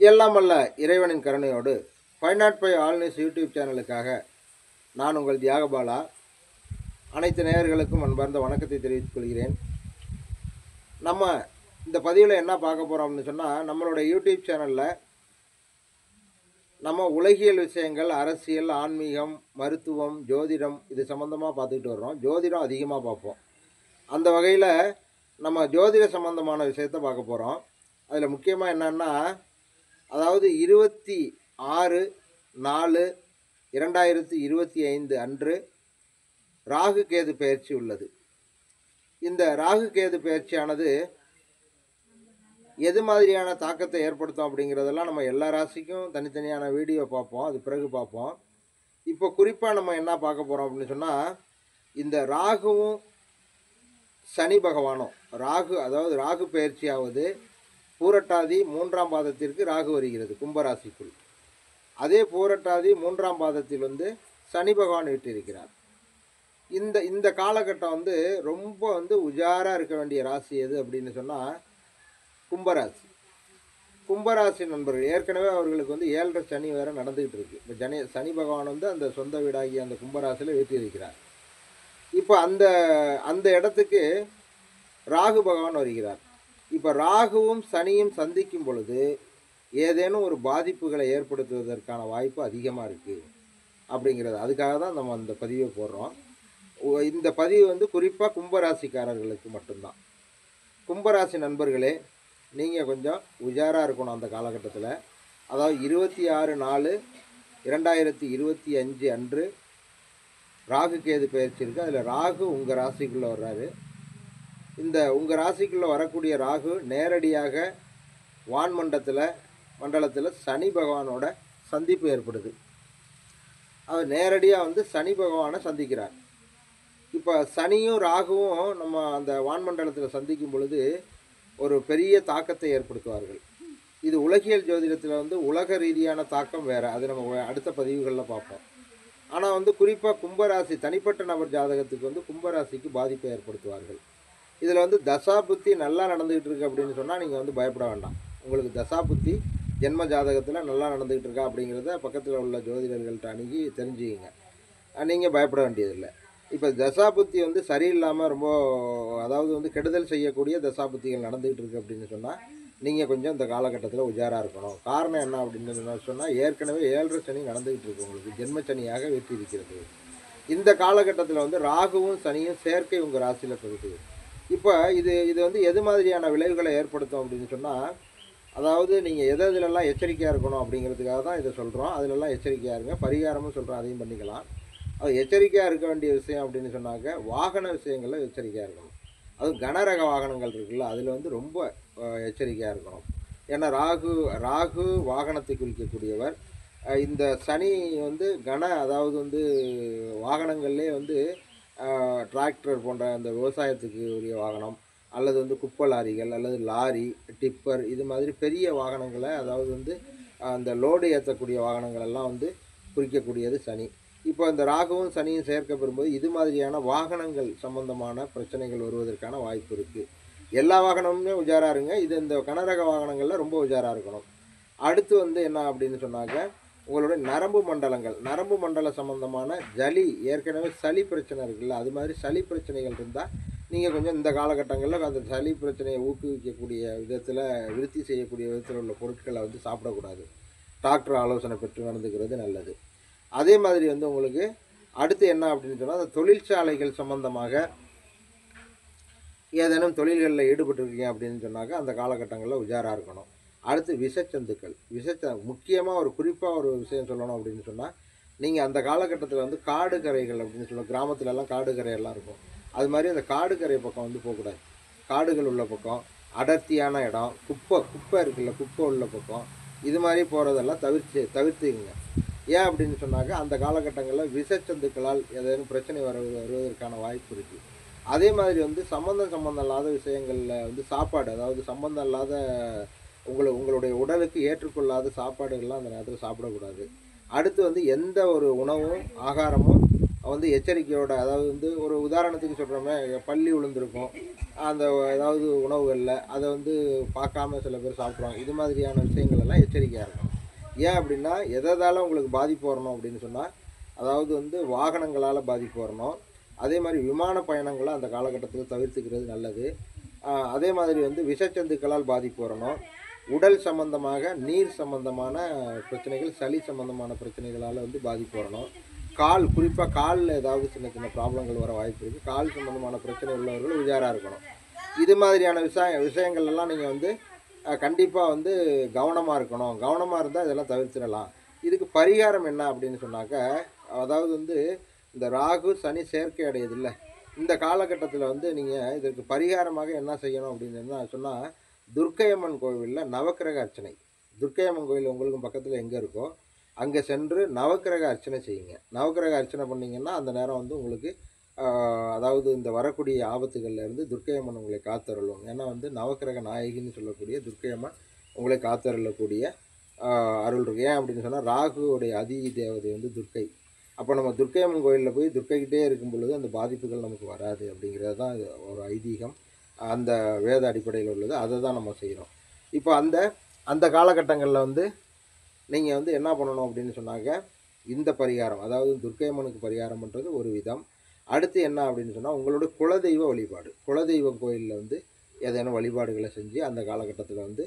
எல்லாம் அல்ல இறைவனின் கருணையோடு 505 ஆல் நியூஸ் யூடியூப் சேனலுக்காக நான் உங்கள் தியாகபாலா. அனைத்து நேயர்களுக்கும் அன்பார்ந்த வணக்கத்தை தெரிவித்துக் கொள்கிறேன். நம்ம இந்த பதிவில் என்ன பார்க்க போகிறோம் அப்படின்னு சொன்னால், நம்மளோட யூடியூப் சேனலில் நம்ம உலகியல் விஷயங்கள், அரசியல், ஆன்மீகம், மருத்துவம், ஜோதிடம் இது சம்மந்தமாக பார்த்துக்கிட்டு வர்றோம். ஜோதிடம் அதிகமாக பார்ப்போம். அந்த வகையில் நம்ம ஜோதிட சம்பந்தமான விஷயத்தை பார்க்க போகிறோம். அதில் முக்கியமாக என்னன்னா, அதாவது 26/4/2025 அன்று ராகு கேது பெயர்ச்சி உள்ளது. இந்த ராகு கேது பெயர்ச்சியானது எது மாதிரியான தாக்கத்தை ஏற்படுத்தும் அப்படிங்கிறதெல்லாம் நம்ம எல்லா ராசிக்கும் தனித்தனியான வீடியோ பார்ப்போம், அது பிறகு பார்ப்போம். இப்போ குறிப்பாக நம்ம என்ன பார்க்க போகிறோம் அப்படின்னு சொன்னால், இந்த ராகுவும் சனி பகவானும் அதாவது ராகு பெயர்ச்சியாவது பூரட்டாதி 3ஆம் பாதத்திற்கு ராகு வருகிறது கும்பராசிக்குள். அதே பூரட்டாதி 3ஆம் பாதத்தில் சனி பகவான் விட்டிருக்கிறார். இந்த காலகட்டம் ரொம்ப உஜாராக இருக்க வேண்டிய ராசி எது அப்படின்னு சொன்னால் கும்பராசி. கும்பராசி நண்பர்கள் ஏற்கனவே அவர்களுக்கு 7.5 சனி வேறு நடந்துக்கிட்டு இருக்கு. இப்போ சனி பகவான் அந்த சொந்த வீடாகிய அந்த கும்பராசியில் வீட்டிருக்கிறார். இப்போ அந்த இடத்துக்கு ராகு பகவான் வருகிறார். இப்போ ராகுவும் சனியும் சந்திக்கும் பொழுது ஏதேனும் ஒரு பாதிப்புகளை ஏற்படுத்துவதற்கான வாய்ப்பு அதிகமாக இருக்குது அப்படிங்கிறது. அதுக்காக தான் நம்ம அந்த பதிவை போடுறோம். இந்த பதிவு குறிப்பாக கும்பராசிக்காரர்களுக்கு மட்டும்தான். கும்பராசி நண்பர்களே, நீங்கள் கொஞ்சம் உஜாராக இருக்கணும் அந்த காலகட்டத்தில். அதாவது 26/4/2025 அன்று ராகு கேது பயிற்சி இருக்குது. அதில் ராகு உங்கள் ராசிக்குள்ளே வர்றாரு. இந்த உங்கள் ராசிக்குள்ளே வரக்கூடிய ராகு நேரடியாக மண்டலத்தில் சனி பகவானோட சந்திப்பு ஏற்படுது. அவர் நேரடியாக சனி பகவானை சந்திக்கிறார். இப்போ சனியும் ராகுவும் நம்ம அந்த வான்மண்டலத்தில் சந்திக்கும் பொழுது ஒரு பெரிய தாக்கத்தை ஏற்படுத்துவார்கள். இது உலகியல் ஜோதிடத்தில் உலக ரீதியான தாக்கம் வேறு, அது நம்ம அடுத்த பதிவுகளில் பார்ப்போம். ஆனால் குறிப்பாக கும்பராசி தனிப்பட்ட நபர் ஜாதகத்துக்கு கும்பராசிக்கு பாதிப்பை ஏற்படுத்துவார்கள். இதில் தசா புத்தி நல்லா நடந்துக்கிட்டு இருக்கு அப்படின்னு சொன்னால் நீங்கள் பயப்பட வேண்டாம். உங்களுக்கு தசா புத்தி ஜென்ம ஜாதகத்தில் நல்லா நடந்துக்கிட்டு இருக்கா அப்படிங்கிறத பக்கத்தில் உள்ள ஜோதிடர்கள்ட்ட அணுகி தெரிஞ்சுக்கிங்க. நீங்கள் பயப்பட வேண்டியதில்லை. இப்போ தசா புத்தி சரியில்லாமல் ரொம்ப அதாவது கெடுதல் செய்யக்கூடிய தசா புத்திகள் நடந்துக்கிட்டு இருக்குது அப்படின்னு சொன்னால் நீங்கள் கொஞ்சம் இந்த காலகட்டத்தில் உஜாராக இருக்கணும். காரணம் என்ன அப்படின்னு சொன்னால், ஏற்கனவே 7.5 சனி நடந்துக்கிட்டு இருக்கு. உங்களுக்கு ஜென்மச்சனியாக வெற்றி இருக்கிறது. இந்த காலகட்டத்தில் ராகுவும் சனியும் சேர்க்கை உங்கள் ராசியில் போகுது. இப்போ இது எது மாதிரியான விளைவுகளை ஏற்படுத்தும் அப்படின்னு சொன்னால், அதாவது நீங்கள் எதிலெல்லாம் எச்சரிக்கையாக இருக்கணும் அப்படிங்கிறதுக்காக தான் இதை சொல்கிறோம். அதிலெல்லாம் எச்சரிக்கையாக இருங்க. பரிகாரமும் சொல்கிறோம், அதையும் பண்ணிக்கலாம். அது எச்சரிக்கையாக இருக்க வேண்டிய விஷயம் அப்படின்னு சொன்னாக்க, வாகன விஷயங்களில் எச்சரிக்கையாக இருக்கணும். அதுவும் கனரக வாகனங்கள் இருக்குல்ல, அதில் ரொம்ப எச்சரிக்கையாக இருக்கணும். ஏன்னா ராகு வாகனத்தை குறிக்கக்கூடியவர். இந்த சனி அதாவது வாகனங்கள்லேயே டிராக்டர் போன்ற அந்த விவசாயத்துக்கு உரிய வாகனம், அல்லது குப்பை லாரிகள், அல்லது லாரி, டிப்பர், இது மாதிரி பெரிய வாகனங்களை, அதாவது அந்த லோடு ஏற்றக்கூடிய வாகனங்கள் எல்லாம் குறிக்கக்கூடியது சனி. இப்போ இந்த ராகுவும் சனியும் சேர்க்க பெறும்போது இது மாதிரியான வாகனங்கள் சம்பந்தமான பிரச்சனைகள் வருவதற்கான வாய்ப்பு இருக்குது. எல்லா வாகனமுமே உஜாராக இருங்க. இந்த கனரக வாகனங்களில் ரொம்ப உஜாராக இருக்கணும். அடுத்து என்ன அப்படின்னு சொன்னாக்க, உங்களுடைய நரம்பு மண்டல சம்பந்தமான ஏற்கனவே சளி பிரச்சனை இருக்குல்ல, அது மாதிரி சளி பிரச்சனைகள் இருந்தால் நீங்கள் கொஞ்சம் இந்த காலகட்டங்களில் அந்த சளி பிரச்சனையை ஊக்குவிக்கக்கூடிய விதத்தில், விருத்தி செய்யக்கூடிய விதத்தில் உள்ள பொருட்களை சாப்பிடக்கூடாது. டாக்டர் ஆலோசனை பெற்று நடந்துக்கிறது நல்லது. அதே மாதிரி உங்களுக்கு அடுத்து என்ன அப்படின்னு சொன்னால், அந்த தொழிற்சாலைகள் சம்பந்தமாக ஏதேனும் தொழில்களில் ஈடுபட்டுருக்கீங்க அப்படின்னு சொன்னாக்க அந்த காலகட்டங்களில் உஜாராக இருக்கணும். அடுத்து விஷச்சந்துக்கள், முக்கியமாக குறிப்பாக ஒரு விஷயம் சொல்லணும் அப்படின்னு சொன்னால், நீங்கள் அந்த காலகட்டத்தில் காடு கரைகள் அப்படின்னு சொல்லுவோம். கிராமத்துலலாம் காடு கரையெல்லாம் இருக்கும். அது மாதிரி அந்த காடு கரை பக்கம் போகக்கூடாது. காடுகள் உள்ள பக்கம், அடர்த்தியான இடம், குப்பை இருக்குல்ல, குப்பை உள்ள பக்கம், இது மாதிரி போகிறதெல்லாம் தவிர்த்துக்குங்க. ஏன் அப்படின்னு சொன்னாக்க, அந்த காலகட்டங்களில் விஷச்சந்துக்களால் ஏதேனும் பிரச்சனை வருவதற்கான வாய்ப்பு இருக்குது. அதே மாதிரி சம்பந்தம் இல்லாத விஷயங்களில் சாப்பாடு, அதாவது சம்பந்தம் இல்லாத உங்களுடைய உடலுக்கு ஏற்றுக்கொள்ளாத சாப்பாடுகள்லாம் அந்த நேரத்தில் சாப்பிடக்கூடாது. அடுத்து எந்த ஒரு உணவும் ஆகாரமும் வந்து எச்சரிக்கையோட, அதாவது வந்து ஒரு உதாரணத்துக்கு சொல்கிறோமே, பல்லி விழுந்திருக்கும் அந்த ஏதாவது உணவுகளில், அதை வந்து பார்க்காம சில பேர் சாப்பிட்ருவாங்க. இது மாதிரியான விஷயங்கள் எல்லாம் எச்சரிக்கையாக இருக்கணும். ஏன் அப்படின்னா, எதால உங்களுக்கு பாதிப்பு வரணும் அப்படின்னு சொன்னால், அதாவது வந்து வாகனங்களால் பாதிப்பு வரணும். அதே மாதிரி விமான பயணங்களை அந்த காலகட்டத்தில் தவிர்த்துக்கிறது நல்லது. அதே மாதிரி வந்து விஷச்சந்துக்களால் பாதிப்பு வரணும். உடல் சம்பந்தமாக, நீர் சம்பந்தமான பிரச்சனைகள், சளி சம்பந்தமான பிரச்சனைகளால் வந்து பாதிப்பு வரணும். குறிப்பாக காலில் ஏதாவது சின்ன சின்ன ப்ராப்ளங்கள் வர வாய்ப்பு இருக்குது. கால் சம்பந்தமான பிரச்சனை உள்ளவர்கள் உஜாராக இருக்கணும். இது மாதிரியான விஷயங்கள் எல்லாம் நீங்கள் வந்து கண்டிப்பாக வந்து கவனமாக இருக்கணும். கவனமாக இருந்தால் இதெல்லாம் தவிர்த்திடலாம். இதுக்கு பரிகாரம் என்ன அப்படின்னு சொன்னாக்க, அதாவது வந்து இந்த ராகு, சனி சேர்க்கை அடையுதுல்ல, இந்த காலகட்டத்தில் வந்து நீங்கள் இதற்கு பரிகாரமாக என்ன செய்யணும் அப்படின்னு சொன்னால், துர்க்கையம்மன் கோவிலில் நவக்கிரக அர்ச்சனை. துர்க்கையம்மன் கோவில் உங்களுக்கும் பக்கத்தில் எங்கே இருக்கோ அங்கே சென்று நவக்கிரக அர்ச்சனை செய்யுங்க. நவக்கிரக அர்ச்சனை பண்ணிங்கன்னா அந்த நேரம் வந்து உங்களுக்கு அதாவது இந்த வரக்கூடிய ஆபத்துகள்லேருந்து துர்க்கையம்மன் உங்களை காத்தருளும். ஏன்னா வந்து நவக்கிரக நாயகின்னு சொல்லக்கூடிய துர்க்கையம்மன் உங்களை காத்தருளக்கூடிய அருள் இருக்கு. ஏன் அப்படின்னு சொன்னால், ராகுவோடைய அதி தேவதை வந்து துர்க்கை. அப்போ நம்ம துர்க்கையம்மன் கோயிலில் போய் துர்க்கைக்கிட்டே இருக்கும் பொழுது அந்த பாதிப்புகள் நமக்கு வராது அப்படிங்கிறது தான் ஒரு ஐதீகம். அந்த வேத அடிப்படையில் உள்ளது. அதை தான் நம்ம செய்கிறோம். இப்போ அந்த அந்த காலகட்டங்களில் வந்து நீங்கள் வந்து என்ன பண்ணணும் அப்படின்னு சொன்னாக்க, இந்த பரிகாரம், அதாவது துர்க்கையம்மனுக்கு பரிகாரம் பண்ணுறது ஒரு விதம். அடுத்து என்ன அப்படின்னு சொன்னால், உங்களோட குலதெய்வ வழிபாடு. குலதெய்வம் கோயிலில் வந்து ஏதேனும் வழிபாடுகளை செஞ்சு அந்த காலகட்டத்தில் வந்து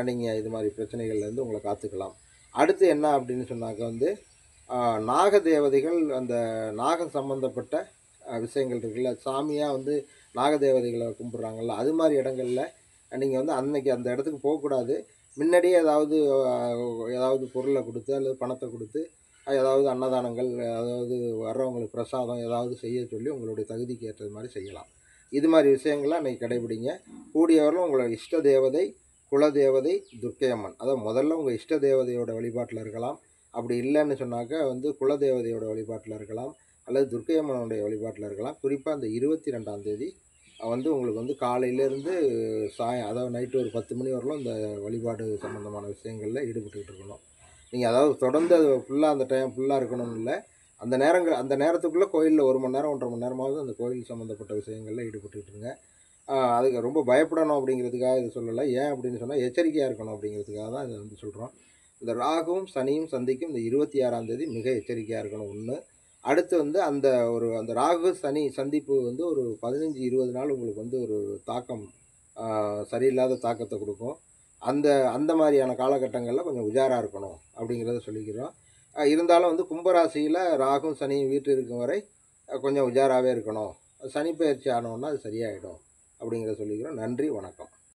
நீங்கள் இது மாதிரி பிரச்சனைகள்லேருந்து உங்களை காத்துக்கலாம். அடுத்து என்ன அப்படின்னு சொன்னாக்க வந்து, நாக தேவதைகள், அந்த நாகம் சம்மந்தப்பட்ட விஷயங்கள் இருக்குல்ல, சாமியாக வந்து நாக தேவதைகளை கும்பிட்றாங்கல்ல, அது மாதிரி இடங்களில் நீங்கள் வந்து அன்னைக்கு அந்த இடத்துக்கு போகக்கூடாது. முன்னாடியே ஏதாவது பொருளை கொடுத்து அல்லது பணத்தை கொடுத்து ஏதாவது அன்னதானங்கள், அதாவது வர்றவங்களுக்கு பிரசாதம் ஏதாவது செய்ய சொல்லி உங்களுடைய தகுதிக்கு ஏற்றது மாதிரி செய்யலாம். இது மாதிரி விஷயங்களை அன்றைக்கி கடைபிடிங்க. கூடியவர்களும் உங்களோட இஷ்ட தேவதை, குலதேவதை துர்க்கையம்மன், அதாவது முதல்ல உங்கள் இஷ்ட தேவதையோட வழிபாட்டில் இருக்கலாம். அப்படி இல்லைன்னு சொன்னாக்க வந்து குலதேவதையோட வழிபாட்டில் இருக்கலாம், அல்லது துர்க்கையம்மனுடைய வழிபாட்டில் இருக்கலாம். குறிப்பாக அந்த 22ஆம் தேதி வந்து உங்களுக்கு வந்து காலையிலேருந்து அதாவது நைட்டு ஒரு 10 மணி வரலும் இந்த வழிபாடு சம்மந்தமான விஷயங்களில் ஈடுபட்டுக்கிட்டு இருக்கணும். நீங்கள் அதாவது தொடர்ந்து அது ஃபுல்லாக அந்த டைம் ஃபுல்லாக இருக்கணும்னு இல்லை. அந்த நேரத்துக்குள்ளே கோயிலில் 1 மணி நேரம் 1.5 மணி நேரமாவது அந்த கோயில் சம்மந்தப்பட்ட விஷயங்களில் ஈடுபட்டுக்கிட்டு இருங்க. அதுக்கு ரொம்ப பயப்படணும் அப்படிங்கிறதுக்காக இது சொல்லலை. ஏன் அப்படின்னு சொன்னால், எச்சரிக்கையாக இருக்கணும் அப்படிங்கிறதுக்காக தான் இதை வந்து சொல்கிறோம். இந்த ராகுவும் சனியும் சந்திக்கும் இந்த 26ஆம் தேதி மிக எச்சரிக்கையாக இருக்கணும் ஒன்று. அடுத்து வந்து அந்த ராகு சனி சந்திப்பு வந்து ஒரு 15-20 நாள் உங்களுக்கு வந்து ஒரு தாக்கம், சரியில்லாத தாக்கத்தை கொடுக்கும். அந்த மாதிரியான காலகட்டங்களில் கொஞ்சம் உஜாராக இருக்கணும் அப்படிங்கிறத சொல்லிக்கிறோம். இருந்தாலும் வந்து கும்பராசியில் ராகும் சனியும் வீட்டு இருக்கும் வரை கொஞ்சம் உஜாராகவே இருக்கணும். சனி பயிற்சி ஆனோன்னா அது சரியாயிடும் அப்படிங்கிறத சொல்லிக்கிறோம். நன்றி, வணக்கம்.